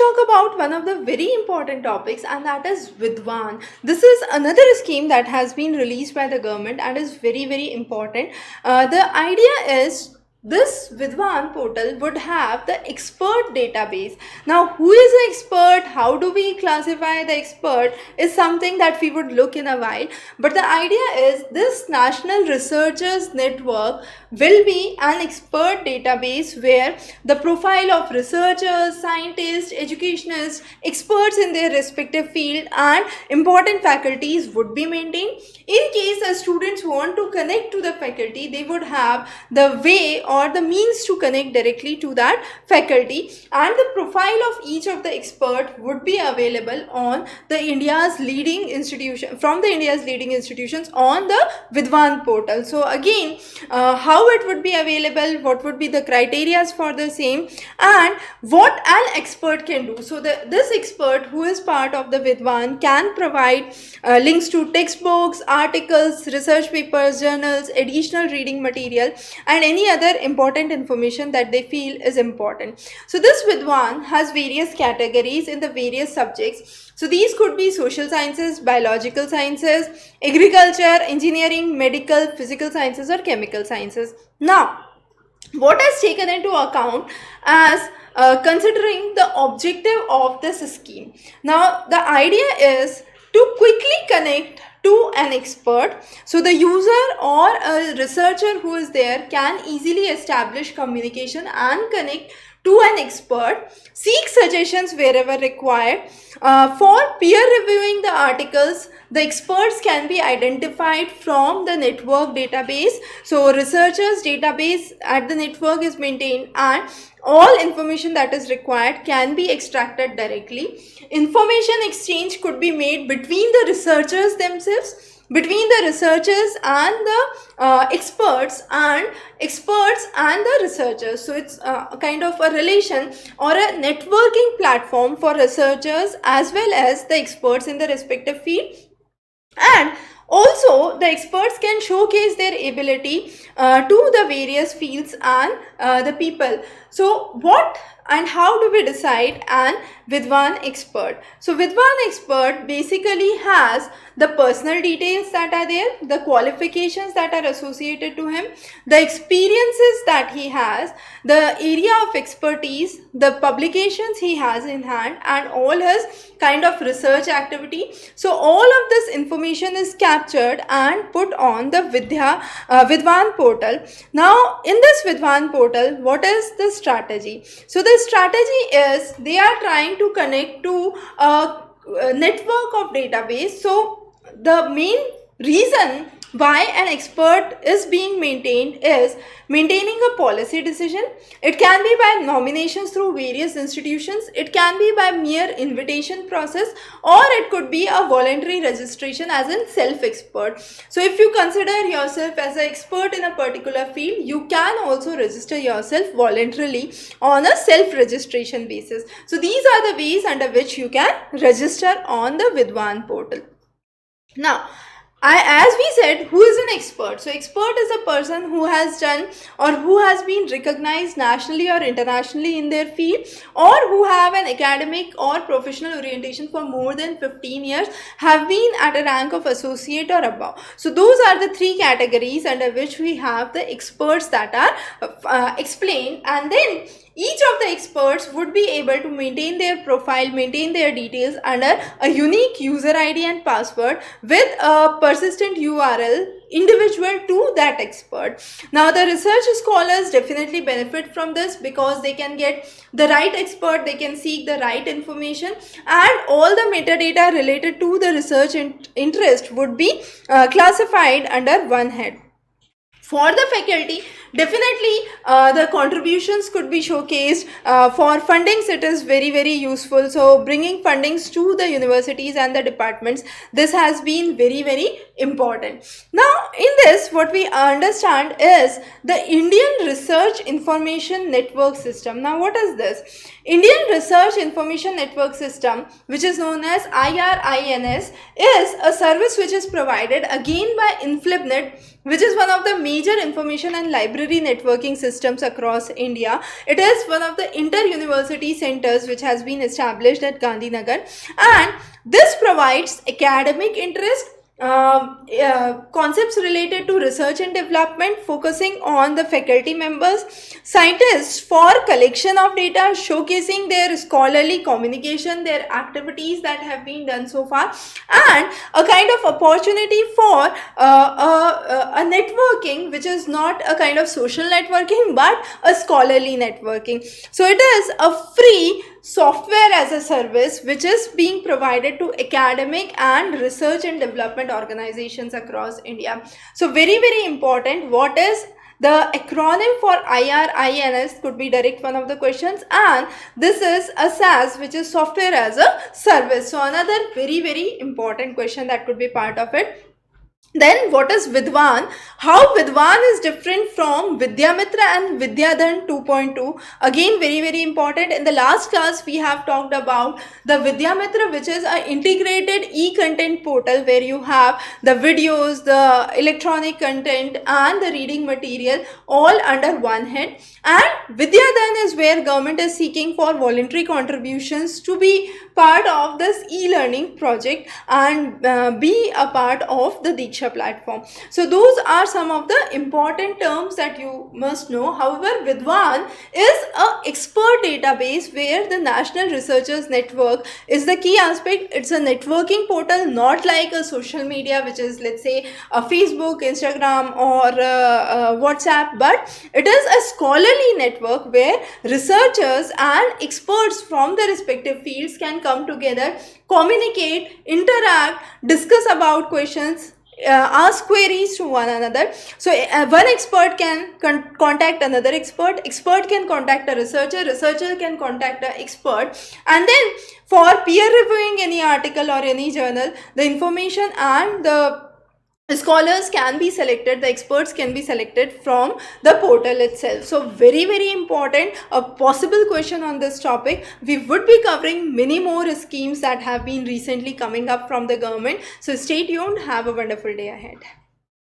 talk about one of the very important topics, and that is Vidwan. This is another scheme that has been released by the government and is very, very important. The idea is this Vidwan portal would have the expert database. Now, who is the expert? How do we classify the expert? Is something that we would look in a while. But the idea is this National Researchers Network will be an expert database where the profile of researchers, scientists, educationists, experts in their respective field and important faculties would be maintained. In case the students want to connect to the faculty, they would have the way or the means to connect directly to that faculty, and the profile of each of the expert would be available on the India's leading institution, from the India's leading institutions on the Vidwan portal. So again, how it would be available, what would be the criteria for the same, and what an expert can do. So this expert who is part of the Vidwan can provide links to textbooks, articles, research papers, journals, additional reading material, and any other important information that they feel is important. So this Vidwan has various categories in the various subjects. So these could be social sciences, biological sciences, agriculture, engineering, medical, physical sciences, or chemical sciences. Now, what is taken into account as considering the objective of this scheme? Now, the idea is to quickly connect to an expert. So the user or a researcher who is there can easily establish communication and connect to an expert, seek suggestions wherever required. For peer reviewing the articles, the experts can be identified from the network database. So researchers database at the network is maintained, and all information that is required can be extracted directly. Information exchange could be made between the researchers themselves, between the researchers and the experts, and experts and the researchers. So it's a kind of a relation or a networking platform for researchers as well as the experts in the respective field. And also the experts can showcase their ability to the various fields and the people. So what and how do we decide an Vidwan expert? So Vidwan expert basically has the personal details that are there, the qualifications that are associated to him, the experiences that he has, the area of expertise, the publications he has in hand, and all his kind of research activity. So all of this information is captured and put on the Vidwan portal. Now in this Vidwan portal, what is the strategy? So the strategy is they are trying to connect to a network of database. So the main reason why an expert is being maintained is maintaining a policy decision. It can be by nominations through various institutions, it can be by mere invitation process, or it could be a voluntary registration as in self-expert. So if you consider yourself as an expert in a particular field, you can also register yourself voluntarily on a self-registration basis. So these are the ways under which you can register on the Vidwan portal. Now, as we said, who is an expert? So expert is a person who has done or who has been recognized nationally or internationally in their field, or who have an academic or professional orientation for more than 15 years, have been at a rank of associate or above. So those are the three categories under which we have the experts that are explained, and then each of the experts would be able to maintain their profile, maintain their details under a unique user ID and password with a persistent URL individual to that expert. Now the research scholars definitely benefit from this because they can get the right expert, they can seek the right information, and all the metadata related to the research interest would be classified under one head. For the faculty, definitely the contributions could be showcased. For fundings, it is very, very useful. So bringing fundings to the universities and the departments, this has been very, very important. Now in this, what we understand is the Indian Research Information Network System. Now what is this? Indian Research Information Network System, which is known as IRINS, is a service which is provided again by InflibNet, which is one of the major information and library library networking systems across India. It is one of the inter-university centers which has been established at Gandhinagar, and this provides academic interest, concepts related to research and development, focusing on the faculty members, scientists for collection of data, showcasing their scholarly communication, their activities that have been done so far, and a kind of opportunity for a networking which is not a kind of social networking but a scholarly networking. So it is a free software as a service which is being provided to academic and research and development organizations across India. So very important, what is the acronym for IRINS could be direct one of the questions, and this is a SaaS, which is software as a service. So another very important question that could be part of it. Then what is Vidwan? How Vidwan is different from Vidyamitra and Vidyadhan 2.2? Again, very important. In the last class, we have talked about the Vidyamitra, which is an integrated e-content portal where you have the videos, the electronic content and the reading material all under one head. And Vidyadhan is where government is seeking for voluntary contributions to be part of this e-learning project and be a part of the Diksha platform. So those are some of the important terms that you must know. However, Vidwan is a expert database where the National Researchers Network is the key aspect. It's a networking portal, not like a social media which is, let's say, a Facebook, Instagram or WhatsApp, but it is a scholarly network where researchers and experts from the respective fields can come together, communicate, interact, discuss about questions, ask queries to one another. So one expert can contact another expert, expert can contact a researcher, researcher can contact an expert, and then for peer reviewing any article or any journal, the information and the scholars can be selected, the experts can be selected from the portal itself. So very important, a possible question on this topic. We would be covering many more schemes that have been recently coming up from the government. So stay tuned, have a wonderful day ahead.